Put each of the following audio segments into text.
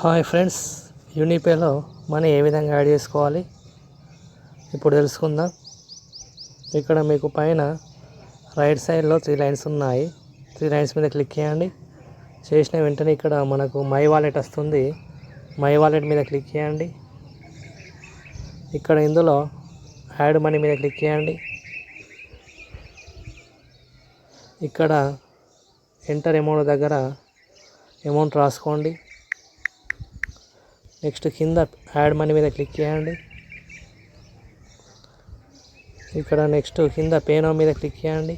Hi friends, యూనిపేలో money ఏ విధంగా add చేసుకోవాలి ఇప్పుడు తెలుసుకుందాం. ఇక్కడ మీకు పైన రైట్ సైడ్లో 3 లైన్స్ ఉన్నాయి. 3 లైన్స్ మీద క్లిక్ చేయండి. చేసిన వెంటనే ఇక్కడ మనకు మై వాలెట్ వస్తుంది. మై వాలెట్ మీద క్లిక్ చేయండి. ఇక్కడ ఇందులో యాడ్ మనీ మీద క్లిక్ చేయండి. ఇక్కడ ఎంటర్ అమౌంట్ దగ్గర అమౌంట్ రాసుకోండి. నెక్స్ట్ కింద యాడ్ మనీ మీద క్లిక్ చేయండి. ఇక్కడ నెక్స్ట్ కింద పే నౌ మీద క్లిక్ చేయండి.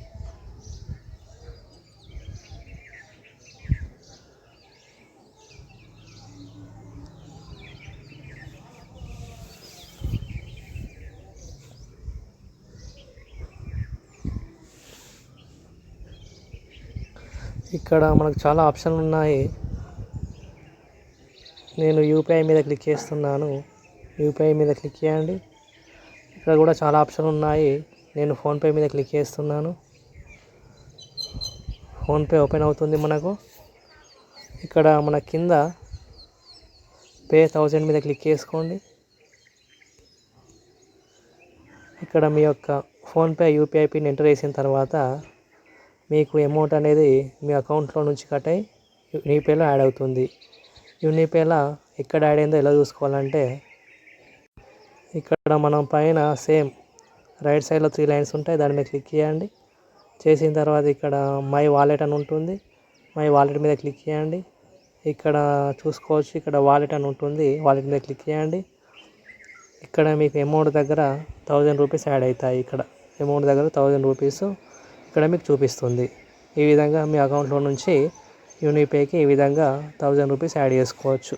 ఇక్కడ మనకు చాలా ఆప్షన్లు ఉన్నాయి. నేను యూపీఐ మీద క్లిక్ చేస్తున్నాను. యూపీఐ మీద క్లిక్ చేయండి. ఇక్కడ కూడా చాలా ఆప్షన్లు ఉన్నాయి. నేను ఫోన్పే మీద క్లిక్ చేస్తున్నాను. ఫోన్పే ఓపెన్ అవుతుంది మనకు. ఇక్కడ మన కింద పే 1000 మీద క్లిక్ చేసుకోండి. ఇక్కడ మీ యొక్క ఫోన్పే యూపీఐ పిన్ ఎంటర్ చేసిన తర్వాత మీకు అమౌంట్ అనేది మీ అకౌంట్లో నుంచి కట్ అయ్యి యూనిపేలో యాడ్ అవుతుంది. యూనిపేలో ఎక్కడ యాడ్ అయిందో ఎలా చూసుకోవాలంటే ఇక్కడ మనం పైన సేమ్ రైట్ సైడ్లో 3 లైన్స్ ఉంటాయి. దాని మీద క్లిక్ చేయండి. చేసిన తర్వాత ఇక్కడ మై వాలెట్ అని ఉంటుంది. మై వాలెట్ మీద క్లిక్ చేయండి. ఇక్కడ చూసుకోవచ్చు, ఇక్కడ వాలెట్ అని ఉంటుంది. వాలెట్ మీద క్లిక్ చేయండి. ఇక్కడ మీకు అమౌంట్ దగ్గర 1000 రూపీస్ యాడ్ అవుతాయి. ఇక్కడ అమౌంట్ దగ్గర 1000 రూపీస్ ఇక్కడ మీకు చూపిస్తుంది. ఈ విధంగా మీ అకౌంట్లో నుంచి యూనిపేకి ఈ విధంగా 1000 రూపీస్ యాడ్ చేసుకోవచ్చు.